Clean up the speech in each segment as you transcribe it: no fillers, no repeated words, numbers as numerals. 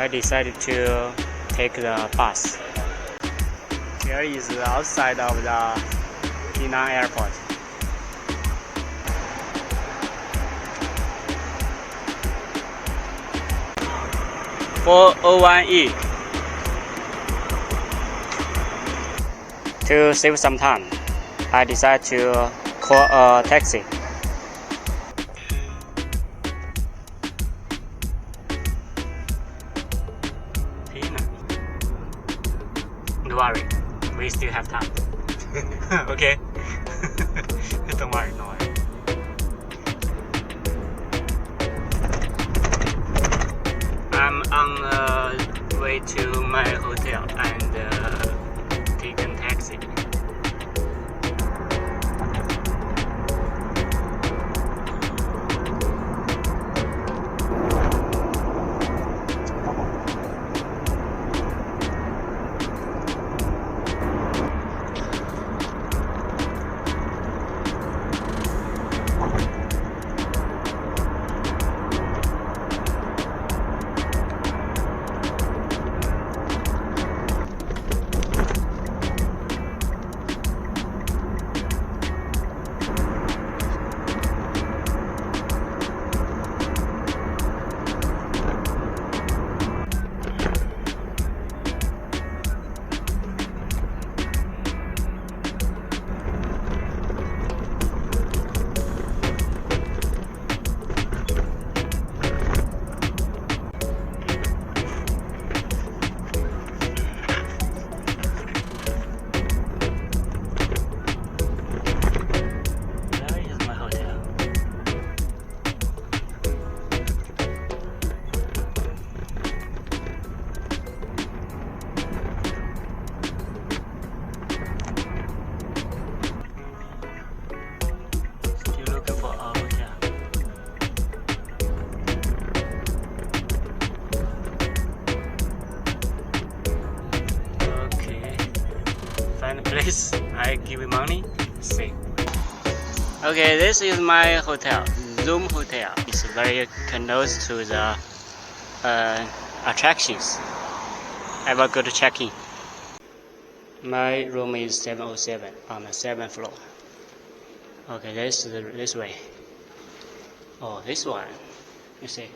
decided to take the bus. Here is the outside of the Penang airport. For 401E. To save some time, I decided to call a taxi. Don't worry, we still have time. Okay? Don't worry, don't worry. I'm on the way to my hotel and take a taxi. Place I give you money. See. Okay, this is my hotel, Zoom Hotel. It's very close to the attractions. I will go to check in. My room is 707 on the 7th floor. Okay, this way. Oh, this one. You see,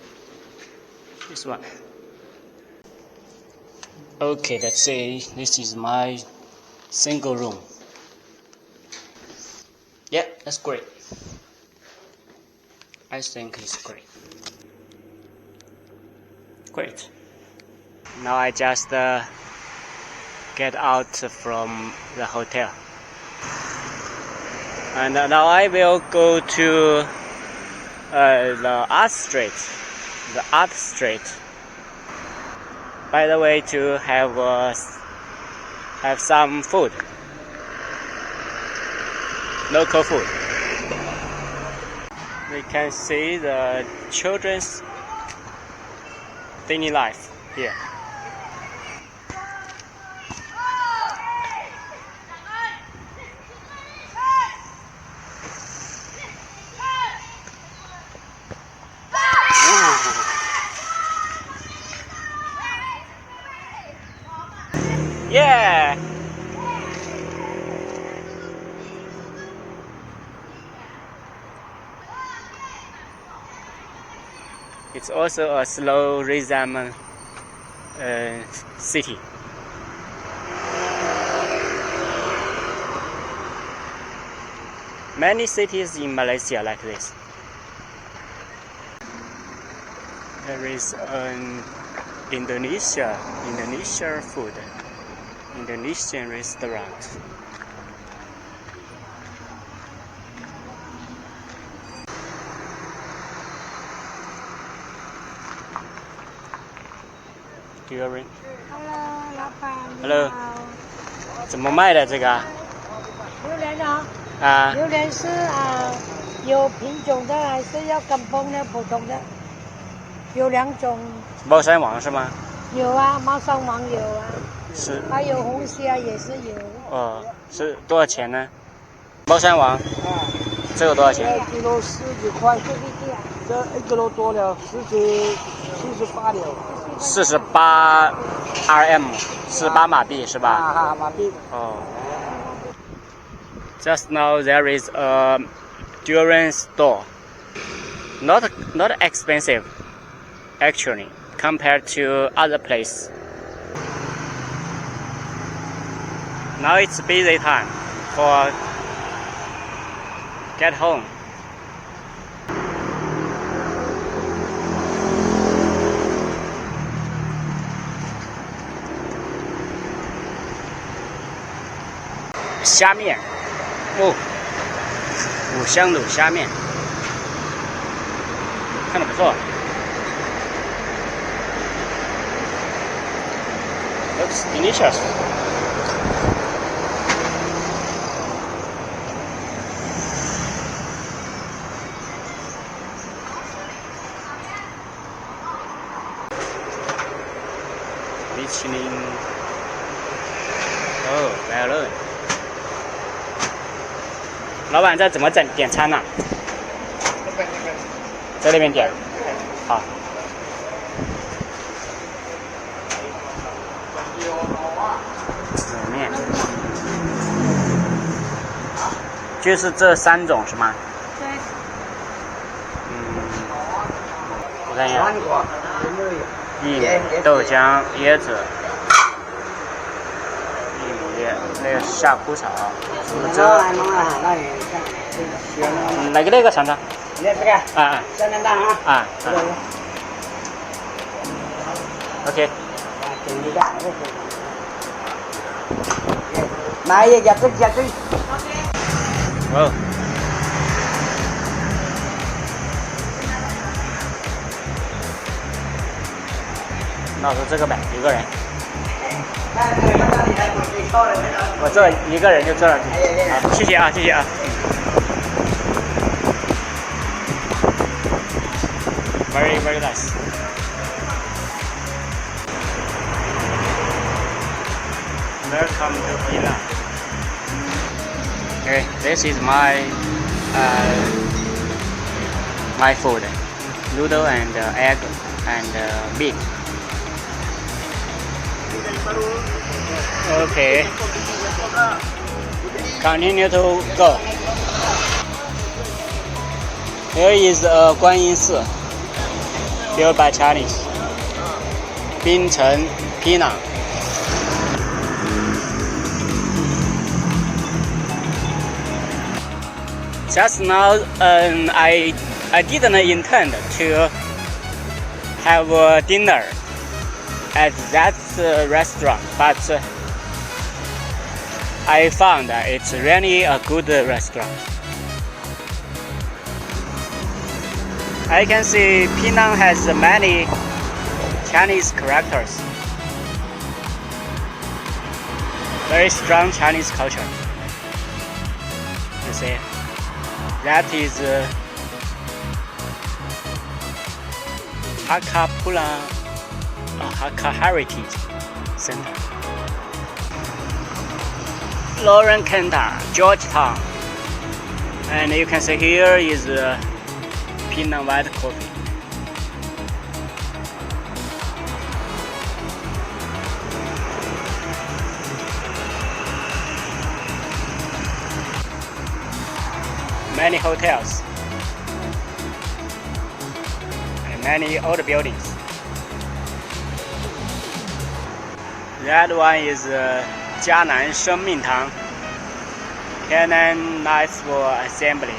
this one. Okay, let's see. This is my single room. Yeah, that's great. I think it's great. Great. Now I just get out from the hotel. And now I will go to the art street. The art street. By the way, to have some food, local food. We can see the children's daily life here. Yeah! It's also a slow rhythm city. Many cities in Malaysia like this. There is an Indonesian food. Indonesian restaurant. Hello， 老板。Hello， 怎么卖的这个啊？榴莲啊？啊。榴莲是有品种的还是要跟风的？普通的？有2种。猫山王是吗？有啊，猫山王有啊。是。还有红虾也是有。哦，是多少钱呢？猫山王。这个多少钱？1kg 10几块，这个价。这1个多了，48了。48 rm，48马币是吧？啊，马币。哦。Just now there is a durian store. Not expensive, actually, compared to other place. Now it's busy time for get home. Xia mian. Oh, 五香卤虾面，看着不错。Looks delicious. Michelin. Oh, well done. 老板，这怎么点餐呢？在那边点。好。冷面。就是这3种是吗？对。我看一下。薏米、豆浆、椰子。那个夏枯草，竹蔗。那个尝尝。啊。香蛋蛋啊。啊。OK。买一入去。哦。那我说这个呗，1个人。我坐1个人就坐上去。好，谢谢啊，谢谢啊。Very very nice. Welcome to Penang. Okay, this is my food, noodle and egg and meat. Okay. Continue to go. Here is a 观音寺 built by Chinese. 槟城 Penang. Just now, I didn't intend to have a dinner at that restaurant, but I found that it's really a good restaurant. I can see Penang has many Chinese characters. Very strong Chinese culture. You see, that is Hakka Heritage Center. Lauren Kenta, Georgetown. And you can see here is Penang white coffee. Many hotels and many old buildings. That one is Jianan 生命堂 Penang National Assembly.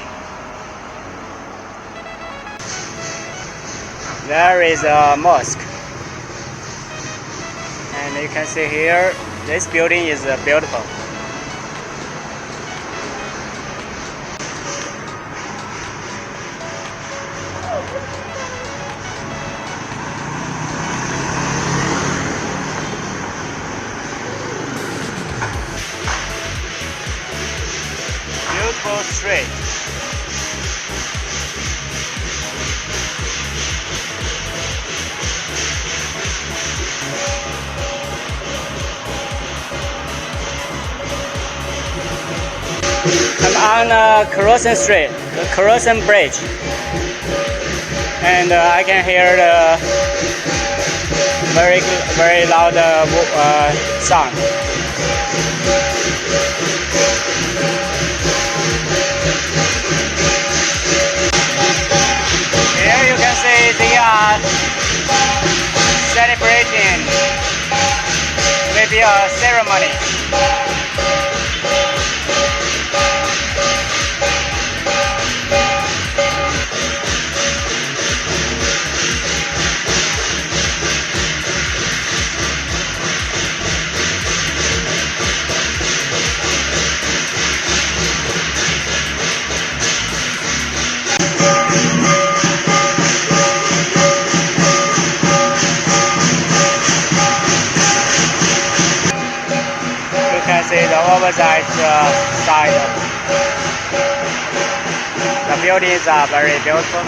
There is a mosque, and you can see here this building is beautiful. Beautiful street. I'm on Crossing Street, the Crossing Bridge. and I can hear the very loud sound. Here you can see they are celebrating maybe a ceremony. See the opposite side. The buildings are very beautiful.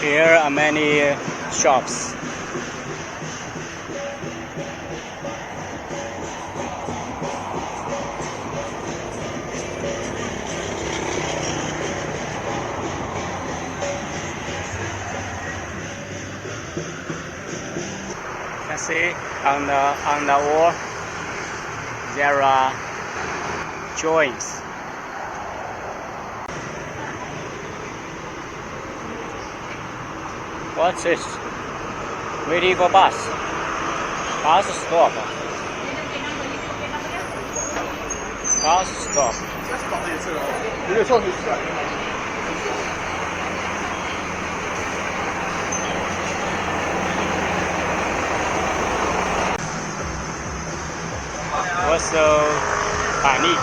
Here are many shops. See on the wall there are drawings. What's this? Waiting for bus. Bus stop. Bus stop. Also, 板栗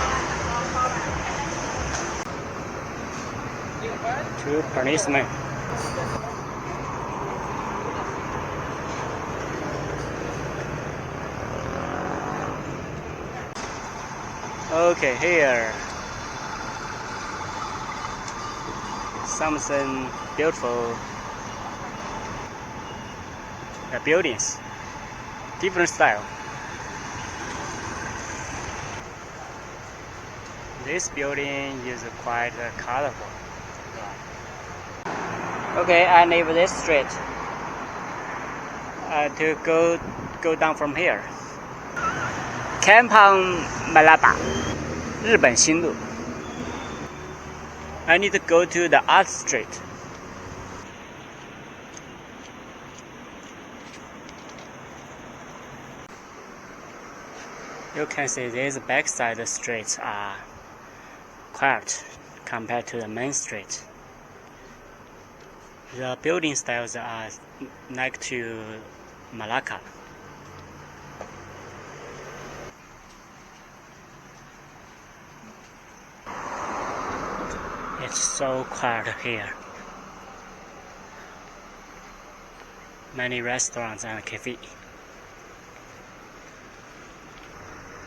two policemen. Okay, here something beautiful. The buildings, different style. This building is quite colorful. Okay, I leave this street to go down from here. Kampong Malaba, 日本新路. I need to go to the art street. You can see these backside streets are quiet compared to the main street. The building styles are like to Malacca. It's so quiet here. Many restaurants and cafes.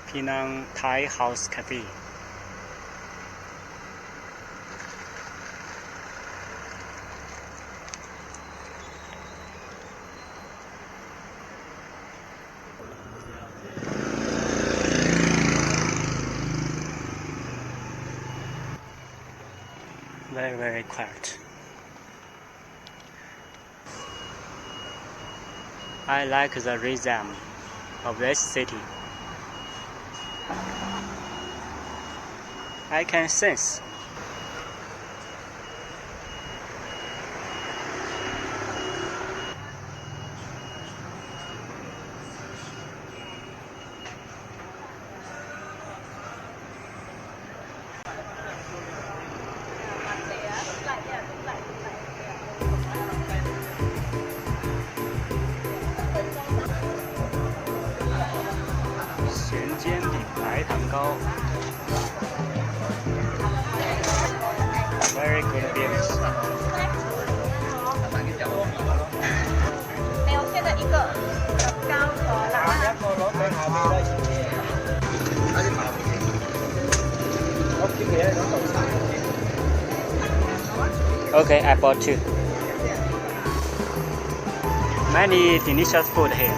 Penang Thai House Cafe. Very quiet. I like the rhythm of this city. I can sense very good views. 我现在一个高和辣。Okay, I bought two. Many delicious food here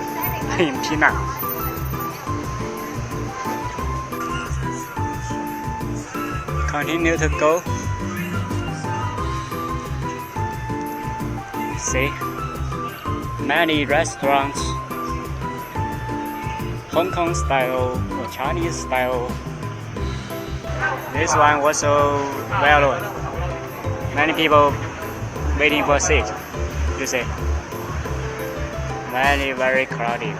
in Penang. continue to go. See, many restaurants, Hong Kong style or Chinese style. This one also well known. Many people waiting for a seat. You see, very crowded.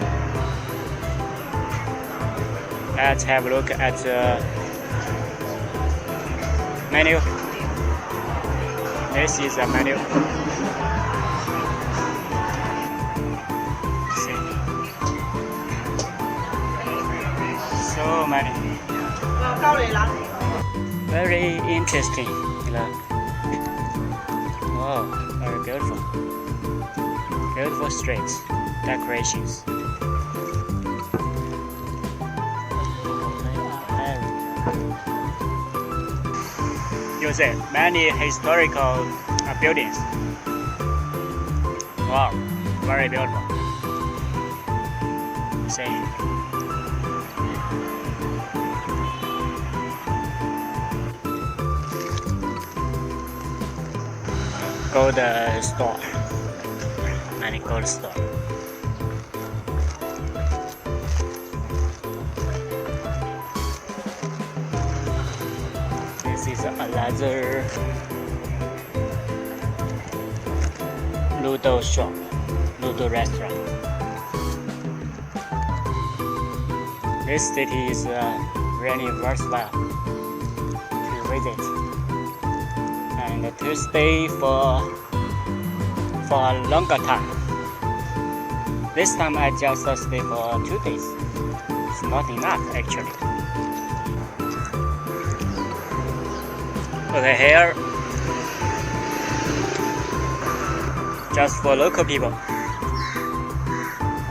Let's have a look at the menu. This is a menu. See. So many. Very interesting. Look. Wow, very beautiful. Beautiful streets, decorations. You see many historical buildings. Wow, very beautiful. See. Gold store. Many gold store. This is another noodle shop, noodle restaurant. This city is really worthwhile to visit and to stay for a longer time. This time I just stay for 2 days. It's not enough actually. Okay, here just for local people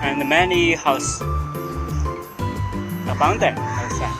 and many house abundant outside.